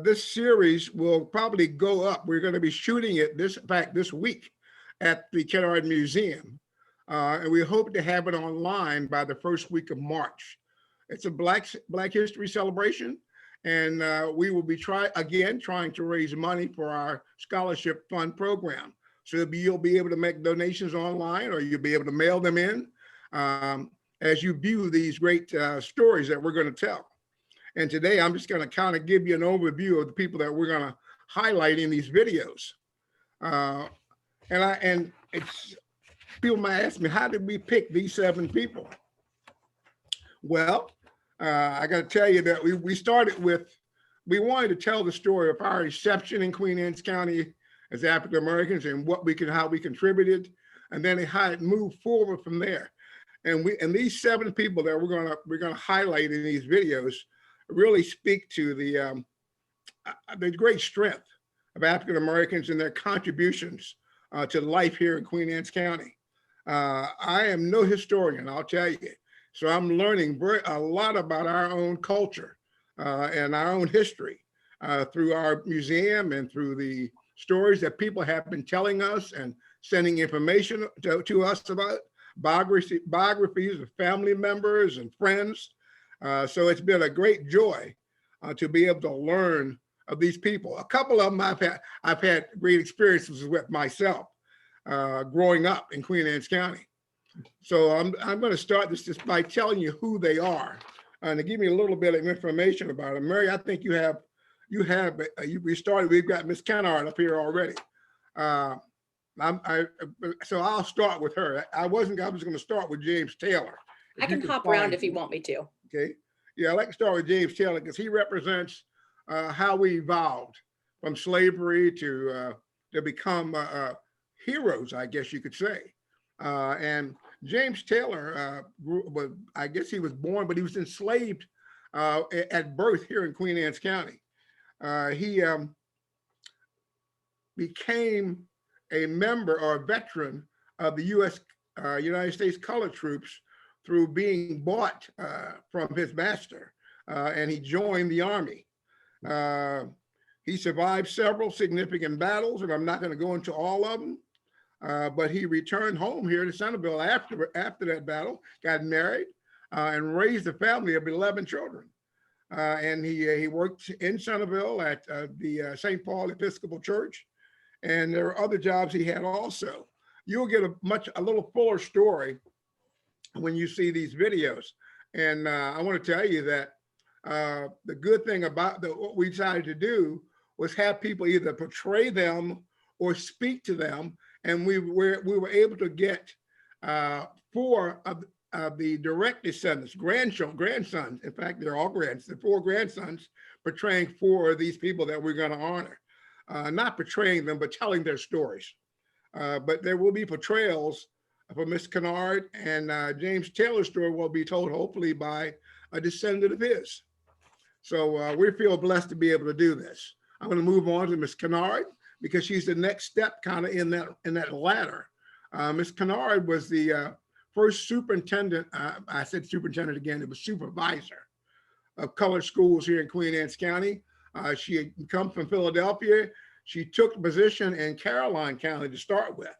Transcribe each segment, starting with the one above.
this series will probably go up. We're going to be shooting it this week at the Kennard Museum. And we hope to have it online by the first week of March. It's a Black History celebration. And we will be trying to raise money for our scholarship fund program. So you'll be able to make donations online, or you'll be able to mail them in as you view these great stories that we're going to tell. And today I'm just going to kind of give you an overview of the people that we're going to highlight in these videos. And people might ask me, how did we pick these 7 people? Well, I got to tell you that we started with, we wanted to tell the story of our reception in Queen Anne's County as African Americans and how we contributed, and then how it moved forward from there. And these 7 people that we're gonna highlight in these videos really speak to the great strength of African Americans and their contributions to life here in Queen Anne's County. I am no historian, I'll tell you. So I'm learning a lot about our own culture and our own history through our museum and through the stories that people have been telling us and sending information to us about, biographies of family members and friends. So it's been a great joy to be able to learn of these people. A couple of them I've had great experiences with myself growing up in Queen Anne's County. So I'm going to start this just by telling you who they are and to give me a little bit of information about them. Mary, I think we've got Miss Canard up here already. So I'll start with her. I was going to start with James Taylor. I can hop around if you want me to. Okay. Yeah, I'd like to start with James Taylor because he represents how we evolved from slavery to become heroes, I guess you could say. And James Taylor, I guess he was born, but he was enslaved at birth here in Queen Anne's County. He became a member or a veteran of the United States colored troops through being bought from his master, and he joined the Army. He survived several significant battles, and I'm not going to go into all of them. But he returned home here to Centerville after that battle, got married, and raised a family of 11 children. And he worked in Centerville at the St. Paul Episcopal Church, and there are other jobs he had also. You'll get a little fuller story when you see these videos. And I want to tell you that the good thing about what we decided to do was have people either portray them or speak to them. And we were able to get 4 of the direct descendants, grandsons. In fact, they're all grandsons, 4 grandsons portraying 4 of these people that we're going to honor. Not portraying them, but telling their stories. But there will be portrayals for Miss Canard, and James Taylor's story will be told hopefully by a descendant of his. So we feel blessed to be able to do this. I'm going to move on to Miss Canard, because she's the next step kind of in that ladder. Ms. Kennard was the first superintendent, I said superintendent again, it was supervisor of colored schools here in Queen Anne's County. She had come from Philadelphia. She took the position in Caroline County to start with.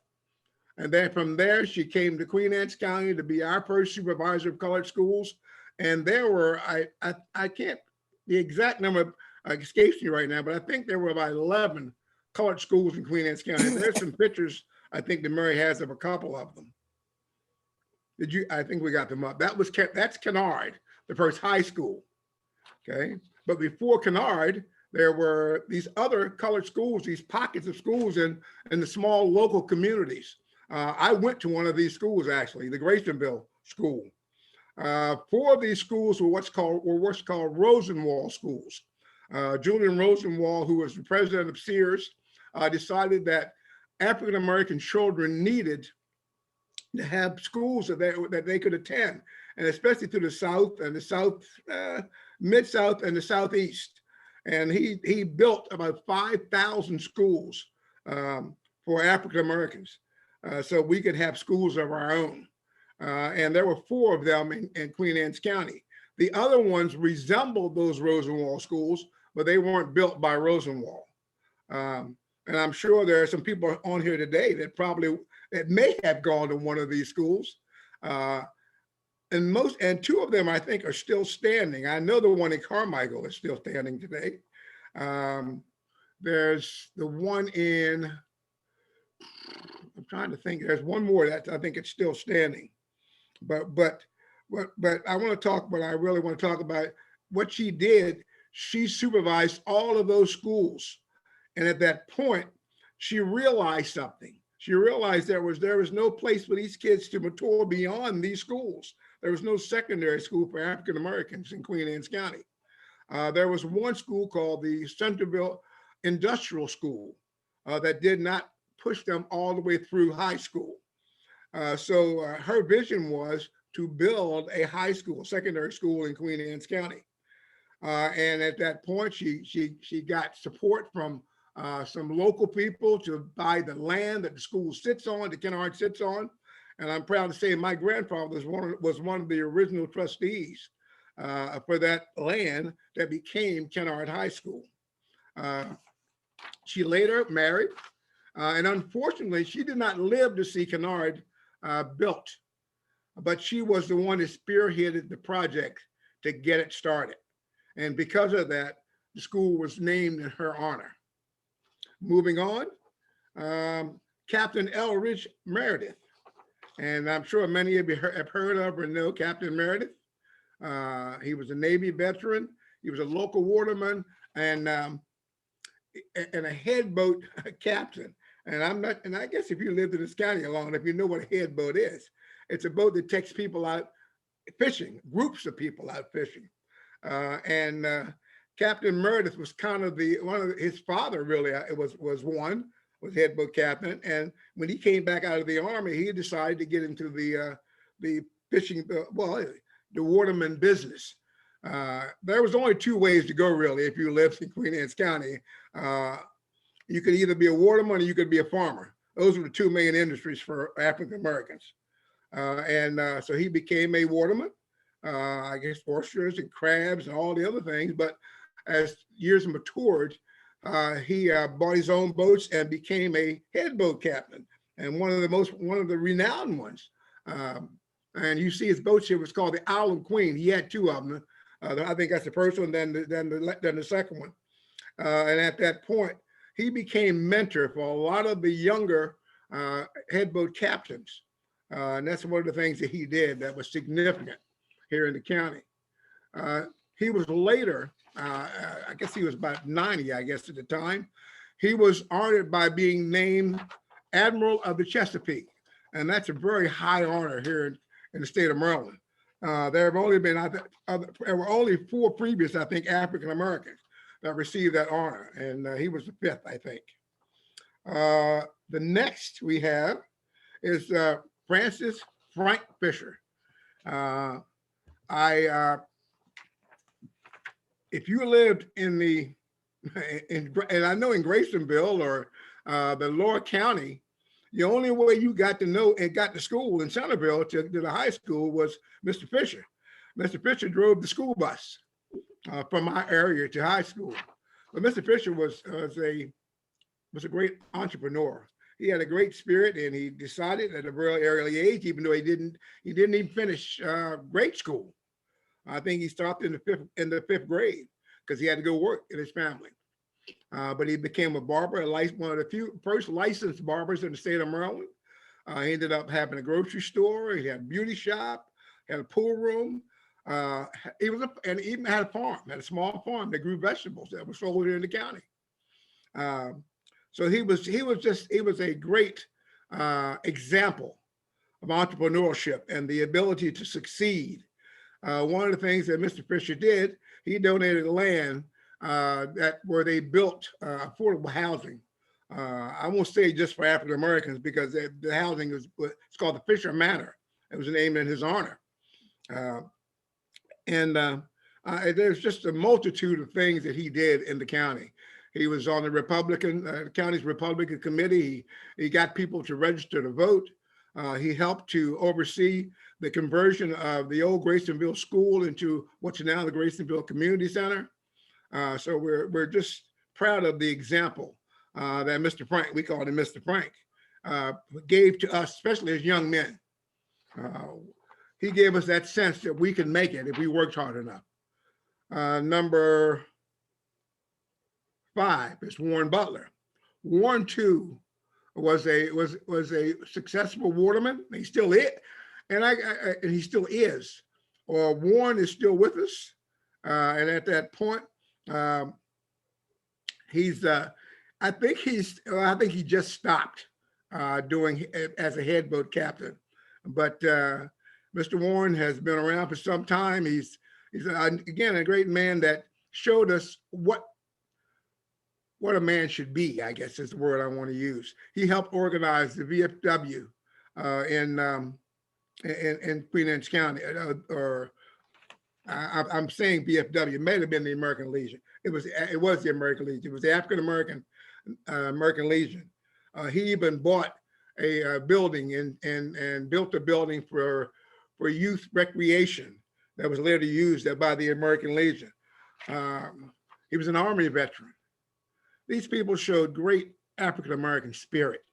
And then from there, she came to Queen Anne's County to be our first supervisor of colored schools. And there were, I can't, the exact number escapes me right now, but I think there were about 11 colored schools in Queen Anne's County. There's some pictures I think that Mary has of a couple of them. I think we got them up. That's Canard, the first high school. Okay. But before Canard, there were these other colored schools, these pockets of schools in the small local communities. I went to one of these schools, actually, the Graysonville School. 4 of these schools were what's called Rosenwald schools. Julian Rosenwald, who was the president of Sears, decided that African-American children needed to have schools that they could attend, and especially to the South and the Mid-South and the Southeast. And he built about 5,000 schools for African-Americans, so we could have schools of our own. And there were 4 of them in Queen Anne's County. The other ones resembled those Rosenwald schools, but they weren't built by Rosenwald. And I'm sure there are some people on here today that may have gone to one of these schools. And two of them I think are still standing. I know the one in Carmichael is still standing today. There's the one I'm trying to think, there's one more that I think it's still standing. But I want to talk, but I really want to talk about what she did. She supervised all of those schools. And at that point, she realized something. She realized there was no place for these kids to mature beyond these schools. There was no secondary school for African Americans in Queen Anne's County. There was one school called the Centerville Industrial School that did not push them all the way through high school. So her vision was to build a high school, secondary school in Queen Anne's County. And at that point, she got support from some local people to buy the land that the school sits on, the Kennard sits on. And I'm proud to say my grandfather was one of the original trustees for that land that became Kennard High School. She later married, and unfortunately, she did not live to see Canard built, but she was the one that spearheaded the project to get it started. And because of that, the school was named in her honor. Moving on, Captain Elridge Meredith. And I'm sure many of you have heard of or know Captain Meredith. He was a Navy veteran. He was a local waterman and a head boat captain. And I guess if you lived in this county long enough, you know what a head boat is. It's a boat that takes people out fishing, groups of people out fishing. Captain Meredith was kind of his father really was head boat captain. And when he came back out of the Army, he decided to get into the fishing, the waterman business. There was only two ways to go really if you lived in Queen Anne's County. You could either be a waterman or you could be a farmer. Those were the two main industries for African Americans. So he became a waterman, I guess oysters and crabs and all the other things. But as years matured, he bought his own boats and became a head boat captain, and one of the renowned ones. And you see his boat ship was called the Isle of Queen. He had two of them. I think that's the first one, then the second one. And at that point, he became mentor for a lot of the younger head boat captains. And that's one of the things that he did that was significant here in the county. He was later, I guess he was about 90, I guess at the time. He was honored by being named Admiral of the Chesapeake. And that's a very high honor here in the state of Maryland. There have only been, there were only 4 previous, I think, African Americans that received that honor. And he was the 5th, I think. The next we have is Francis Frank Fisher. If you lived and I know in Graysonville or the lower county, the only way you got to know and got to school in Centerville to the high school was Mr. Fisher. Mr. Fisher drove the school bus from my area to high school. But Mr. Fisher was a great entrepreneur. He had a great spirit, and he decided at a very early age, even though he didn't even finish grade school. I think he stopped in the fifth grade because he had to go work in his family. But he became a barber, one of the first licensed barbers in the state of Maryland. He ended up having a grocery store. He had a beauty shop, had a pool room. And even had a farm, had a small farm that grew vegetables that was sold here in the county. So he was a great example of entrepreneurship and the ability to succeed. One of the things that Mr. Fisher did, he donated land where they built affordable housing. I won't say just for African Americans because the housing it's called the Fisher Manor. It was named in his honor. There's just a multitude of things that he did in the county. He was on the county's Republican committee. He got people to register to vote. He helped to oversee the conversion of the old Graysonville School into what's now the Graysonville Community Center. So we're just proud of the example that Mr. Frank, we call him Mr. Frank, gave to us, especially as young men. He gave us that sense that we can make it if we worked hard enough. Number 5 is Warren Butler. Warren too was a successful waterman. He still is, and he still is. Warren is still with us, and at that point, he's. I think he just stopped doing as a head boat captain, but Mr. Warren has been around for some time. He's again a great man that showed us what a man should be, I guess is the word I want to use. He helped organize the VFW in Queen Anne's County, I'm saying VFW. It may have been the American Legion. It was the American Legion. It was the African American Legion. He even bought a building and built a building for youth recreation that was later used by the American Legion. He was an Army veteran. These people showed great African American spirit.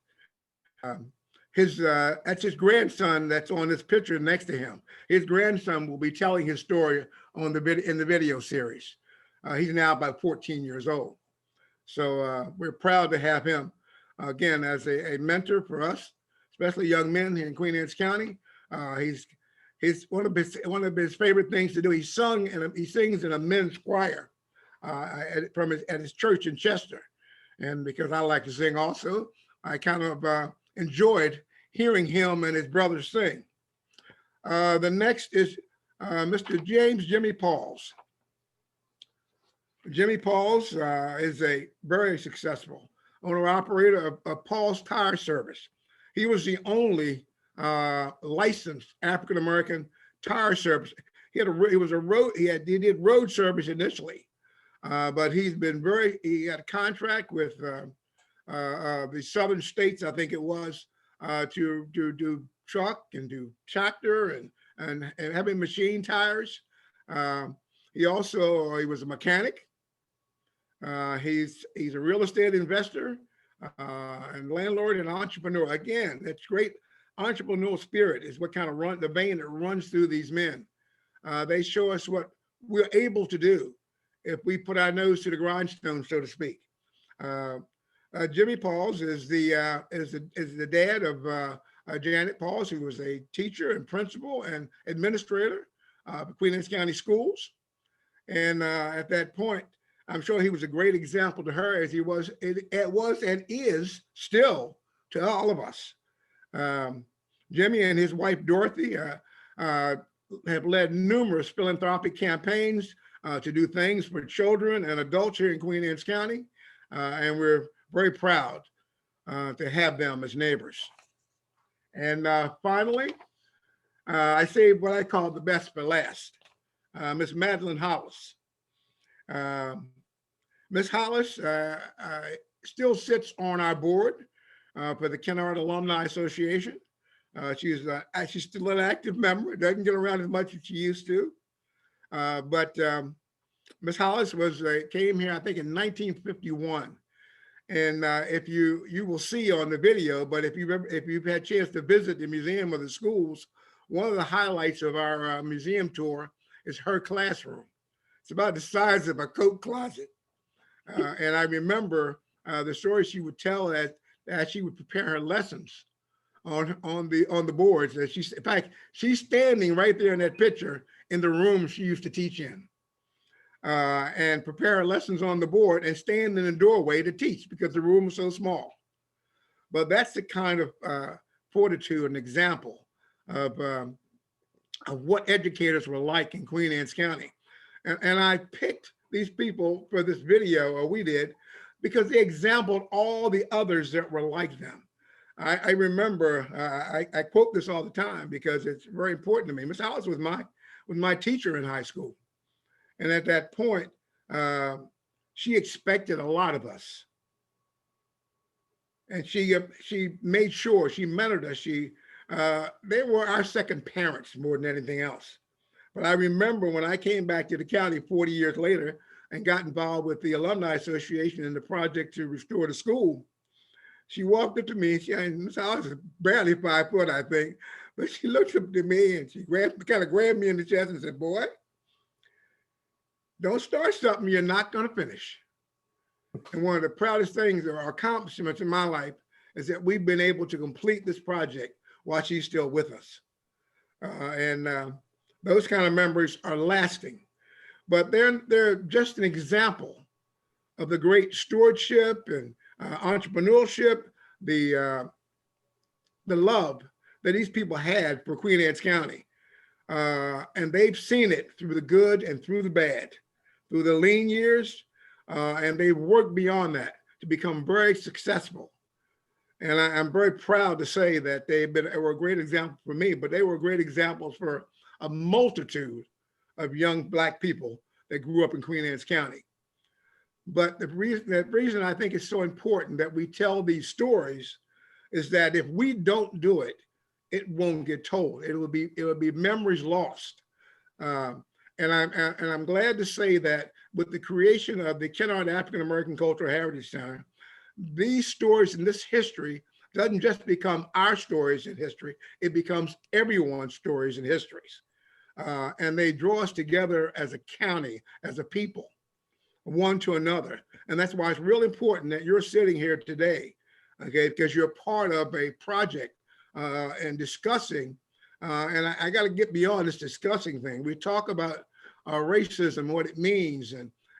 That's his grandson that's on this picture next to him. His grandson will be telling his story in the video series. He's now about 14 years old. So we're proud to have him again as a mentor for us, especially young men here in Queen Anne's County. He's one of his favorite things to do. He sings in a men's choir at his church in Chester. And because I like to sing also, I kind of enjoyed hearing him and his brothers sing. The next is Mr. James Jimmy Pauls. Jimmy Pauls is a very successful owner-operator of Paul's Tire Service. He was the only licensed African-American tire service. He did road service initially, but he had a contract with the southern states, I think it was, to do truck and do tractor and heavy machine tires. He was a mechanic. He's a real estate investor and landlord and entrepreneur. Again, that's great. Entrepreneurial spirit is what kind of the vein that runs through these men. They show us what we're able to do if we put our nose to the grindstone, so to speak. Jimmy Pauls is the dad of Janet Pauls, who was a teacher and principal and administrator of Queen Anne's County Schools. And at that point, I'm sure he was a great example to her, as he was and is still to all of us. Jimmy and his wife Dorothy have led numerous philanthropic campaigns to do things for children and adults here in Queen Anne's County, and we're very proud to have them as neighbors. And finally, I saved what I call the best for last, Miss Madeline Hollis. Miss Hollis still sits on our board for the Kennard Alumni Association. She's still an active member. Doesn't get around as much as she used to. But Miss Hollis came here, I think, in 1951. And if you will see on the video, but if you've had a chance to visit the museum or the schools, one of the highlights of our museum tour is her classroom. It's about the size of a coat closet. And I remember the story she would tell as she would prepare her lessons on the boards. In fact, she's standing right there in that picture in the room she used to teach in, and prepare her lessons on the board and stand in the doorway to teach because the room was so small. But that's the kind of fortitude and example of what educators were like in Queen Anne's County. And I picked these people for this video, or we did, because they exampled all the others that were like them. I remember, I quote this all the time because it's very important to me. Miss Hollis was my teacher in high school. And at that point, she expected a lot of us. And she made sure, she mentored us. They were our second parents more than anything else. But I remember when I came back to the county 40 years later, and got involved with the Alumni Association in the project to restore the school, she walked up to me, and I was barely 5 foot, I think, but she looked up to me and she kind of grabbed me in the chest and said, "Boy, don't start something you're not going to finish." And one of the proudest things or accomplishments in my life is that we've been able to complete this project while she's still with us. And those kind of memories are lasting, but they're just an example of the great stewardship and entrepreneurship, the love that these people had for Queen Anne's County. And they've seen it through the good and through the bad, through the lean years, and they've worked beyond that to become very successful. And I'm very proud to say that they were a great example for me, but they were great examples for a multitude of young Black people that grew up in Queen Anne's County. But the reason I think it's so important that we tell these stories is that if we don't do it, it won't get told. It will be memories lost. And I'm glad to say that with the creation of the Kennard African American Cultural Heritage Center, these stories and this history doesn't just become our stories in history, it becomes everyone's stories and histories. And they draw us together as a county, as a people, one to another. And that's why it's really important that you're sitting here today, okay, because you're part of a project and discussing, and I got to get beyond this discussing thing. We talk about racism, what it means,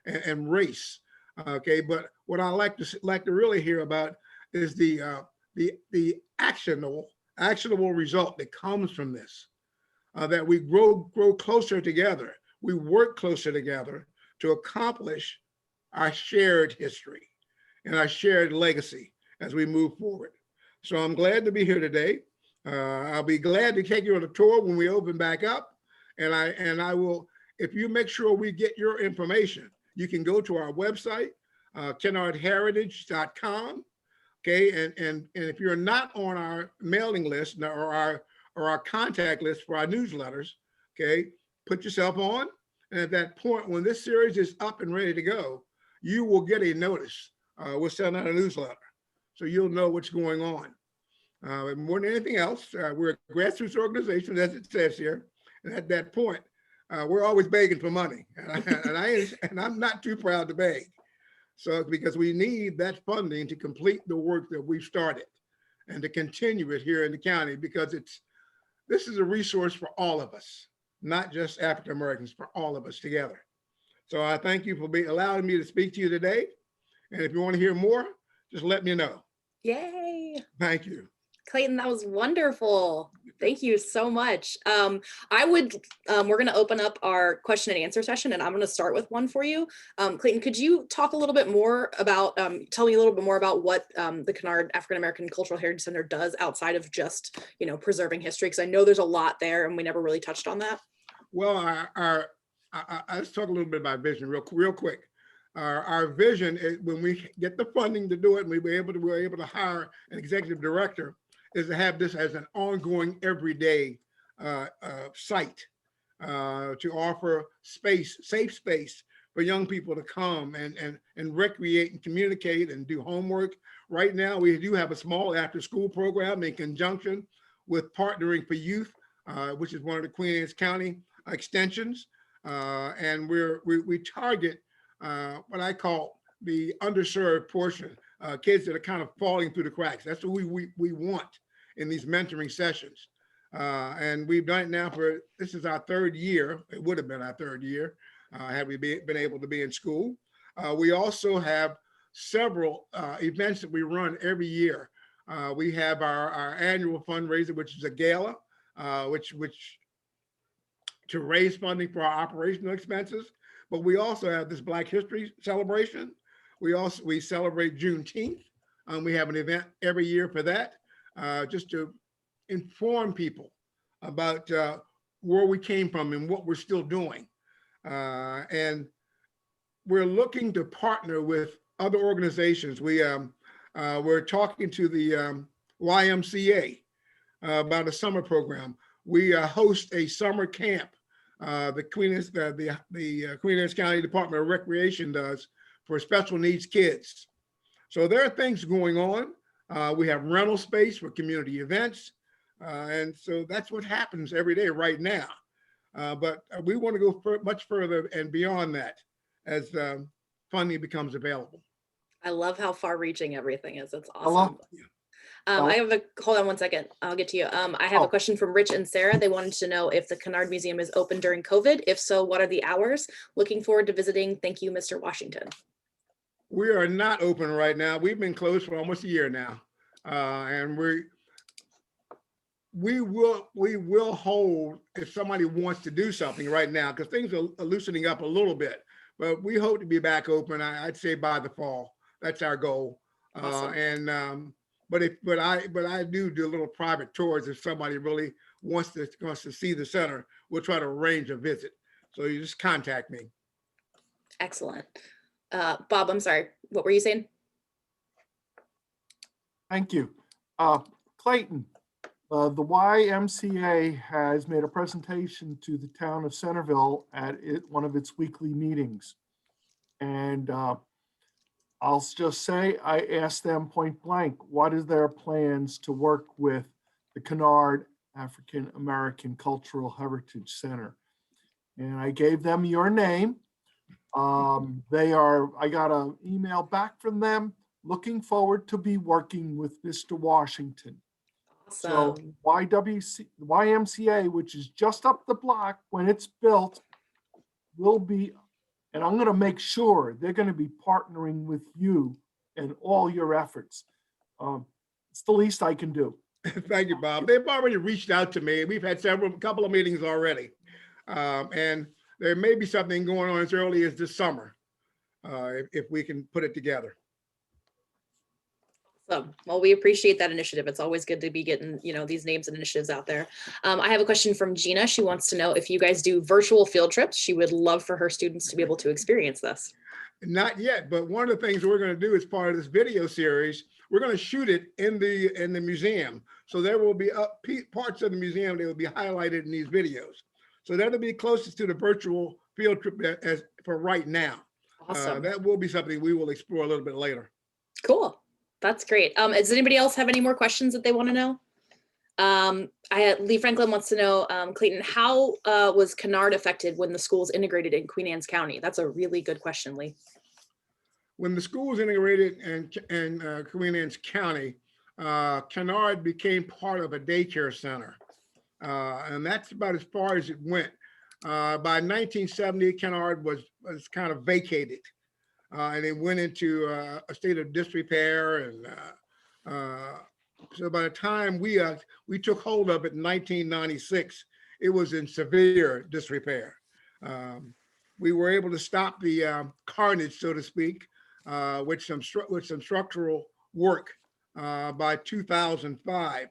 and race, okay. But what I like to really hear about is the actionable result that comes from this. That we grow closer together, we work closer together to accomplish our shared history and our shared legacy as we move forward. So I'm glad to be here today. I'll be glad to take you on a tour when we open back up. And I will, if you make sure we get your information, you can go to our website, kennardheritage.com. Okay, and if you're not on our mailing list or our contact list for our newsletters, okay, put yourself on. And at that point, when this series is up and ready to go, you will get a notice. We'll send out a newsletter, so you'll know what's going on. And more than anything else, we're a grassroots organization, as it says here. And at that point, we're always begging for money, and I'm not too proud to beg. So because we need that funding to complete the work that we've started and to continue it here in the county, because this is a resource for all of us, not just African Americans, for all of us together. So I thank you for allowing me to speak to you today. And if you want to hear more, just let me know. Yay. Thank you. Clayton, that was wonderful. Thank you so much. We're going to open up our question and answer session, and I'm going to start with one for you. Clayton, could you talk a little bit more about, tell me a little bit more about what the Canard African American Cultural Heritage Center does outside of just, preserving history? Because I know there's a lot there, and we never really touched on that. Well, let's talk a little bit about vision real quick. Our vision is, when we get the funding to do it, and we're able to hire an executive director, is to have this as an ongoing, everyday site to offer safe space for young people to come and recreate and communicate and do homework. Right now, we do have a small after-school program in conjunction with Partnering for Youth, which is one of the Queen Anne's County extensions, and we target what I call the underserved portion, kids that are kind of falling through the cracks. That's what we want in these mentoring sessions. And we've done it now this is our 3rd year. It would have been our 3rd year had we been able to be in school. We also have several events that we run every year. We have our annual fundraiser, which is a gala, which to raise funding for our operational expenses. But we also have this Black History celebration. We celebrate Juneteenth. We have an event every year for that, just to inform people about where we came from and what we're still doing. And we're looking to partner with other organizations. We're talking to the YMCA about a summer program. We host a summer camp the Queen Anne's County Department of Recreation does for special needs kids. So there are things going on. We have rental space for community events. And so that's what happens every day right now. But we want to go much further and beyond that as funding becomes available. I love how far reaching everything is. It's I love, awesome. I have a, hold on one second. I'll get to you. I have a question from Rich and Sarah. They wanted to know if the Canard Museum is open during COVID. If so, what are the hours? Looking forward to visiting. Thank you, Mr. Washington. We are not open right now. We've been closed for almost a year now. And we will hold if somebody wants to do something right now, because things are loosening up a little bit, but we hope to be back open. I'd say by the fall. That's our goal. Awesome. But I do a little private tours. If somebody really wants to see the center, we'll try to arrange a visit. So you just contact me. Excellent. Bob, I'm sorry. What were you saying? thank you. Clayton, the YMCA has made a presentation to the town of Centerville at one of its weekly meetings. And I'll just say, I asked them point blank, what is their plans to work with the Canard African American Cultural Heritage Center? And I gave them your name. I got an email back from them, looking forward to be working with Mr. Washington. Awesome. So YMCA, which is just up the block, when it's built, will be, and I'm going to make sure they're going to be partnering with you and all your efforts. It's the least I can do. Thank you, Bob. They've already reached out to me. We've had couple of meetings already. And there may be something going on as early as this summer, if we can put it together. Awesome. Well, we appreciate that initiative. It's always good to be getting, these names and initiatives out there. I have a question from Gina. She wants to know if you guys do virtual field trips. She would love for her students to be able to experience this. Not yet, but one of the things we're going to do as part of this video series, we're going to shoot it in the museum. So there will be parts of the museum that will be highlighted in these videos. So that'll be closest to the virtual field trip as for right now. Awesome. That will be something we will explore a little bit later. Cool. That's great. Does anybody else have any more questions that they want to know? Lee Franklin wants to know, Clayton, how was Canard affected when the schools integrated in Queen Anne's County? That's a really good question, Lee. When the school was integrated in Queen Anne's County, Canard became part of a daycare center. And that's about as far as it went. By 1970, Canard was kind of vacated. And it went into a state of disrepair. And so by the time we took hold of it in 1996, it was in severe disrepair. We were able to stop the carnage, so to speak, with some structural work by 2005.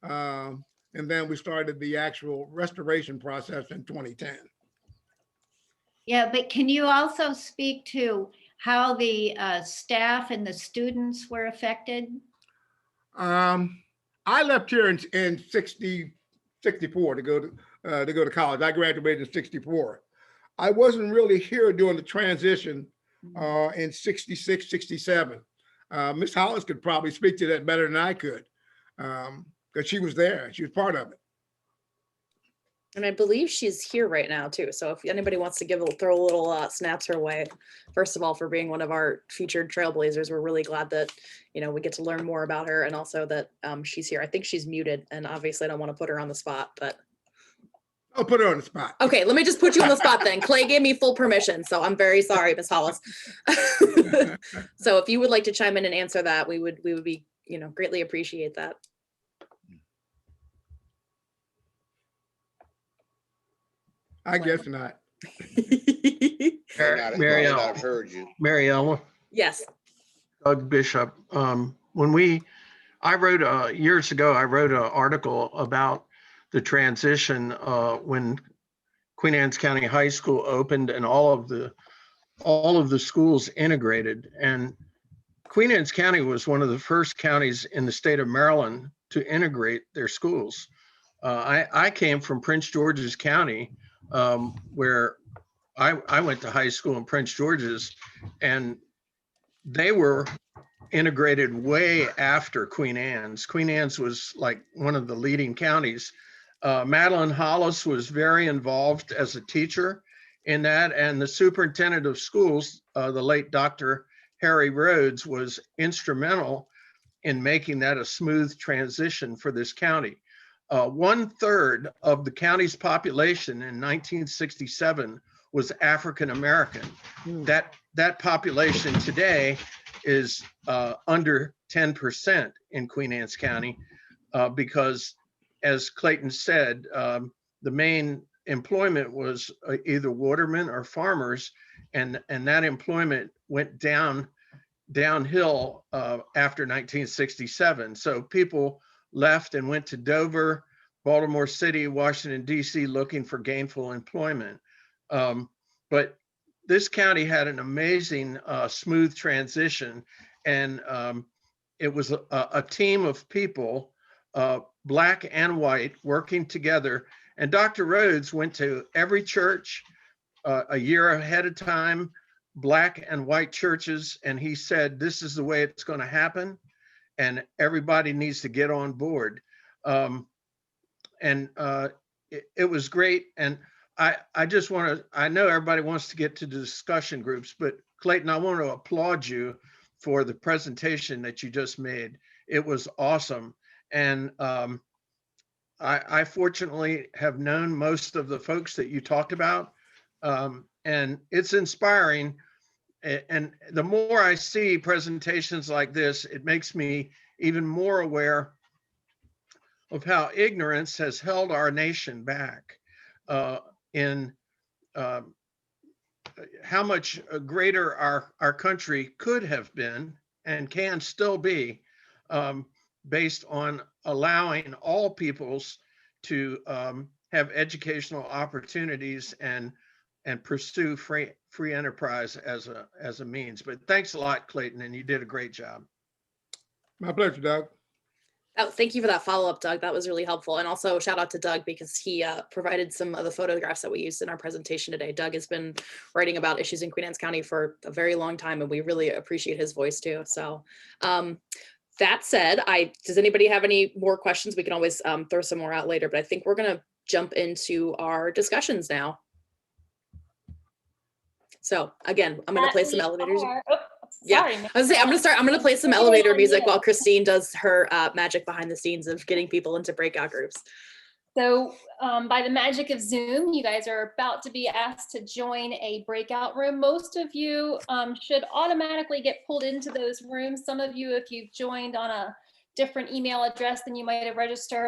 And then we started the actual restoration process in 2010. Yeah, but can you also speak to how the staff and the students were affected? I left here in 64 to go to college. I graduated in 64. I wasn't really here during the transition in 66, 67. Ms. Hollis could probably speak to that better than I could, because she was there. She was part of it. And I believe she's here right now too. So if anybody wants to throw a little snaps her way, first of all, for being one of our featured Trailblazers, we're really glad that, we get to learn more about her, and also that she's here. I think she's muted, and obviously I don't want to put her on the spot, but. I'll put her on the spot. Okay, let me just put you on the spot then. Clay gave me full permission, so I'm very sorry, Ms. Hollis. So if you would like to chime in and answer that, we would be, greatly appreciate that. I guess not. Mary Ellen, I've heard you. Mary Ellen, Yes. Doug Bishop. I wrote years ago, I wrote an article about the transition when Queen Anne's County High School opened and all of the schools integrated. And Queen Anne's County was one of the first counties in the state of Maryland to integrate their schools. I came from Prince George's County, where I went to high school in Prince George's, and they were integrated way after Queen Anne's. Queen Anne's was like one of the leading counties. Madeline Hollis was very involved as a teacher in that, and the superintendent of schools, the late Dr. Harry Rhodes, was instrumental in making that a smooth transition for this county. 1/3 of the county's population in 1967 was African American. That population today is under 10% in Queen Anne's County because, as Clayton said, the main employment was either watermen or farmers, and that employment went downhill after 1967. So people left and went to Dover, Baltimore City, Washington, D.C. looking for gainful employment. But this county had an amazing smooth transition, and it was a team of people, Black and white, working together. And Dr. Rhodes went to every church a year ahead of time, Black and white churches, and he said, this is the way it's going to happen, and everybody needs to get on board. It was great. And I just want to, I know everybody wants to get to the discussion groups, but Clayton, I want to applaud you for the presentation that you just made. It was awesome. And I fortunately have known most of the folks that you talked about, and it's inspiring. And the more I see presentations like this, it makes me even more aware of how ignorance has held our nation back, in how much greater our country could have been and can still be, based on allowing all peoples to have educational opportunities and pursue free enterprise as a means. But thanks a lot, Clayton, and you did a great job. My pleasure, Doug. Oh, thank you for that follow-up, Doug. That was really helpful. And also shout out to Doug because he provided some of the photographs that we used in our presentation today. Doug has been writing about issues in Queen Anne's County for a very long time, and we really appreciate his voice too. So that said, does anybody have any more questions? We can always throw some more out later, but I think we're gonna jump into our discussions now. So again, I'm gonna play some elevators. Yeah, Sorry, I was saying, I'm gonna play some elevator music while Christine does her magic behind the scenes of getting people into breakout groups. So by the magic of Zoom, you guys are about to be asked to join a breakout room. Most of you should automatically get pulled into those rooms. Some of you, if you've joined on a different email address than you might have registered,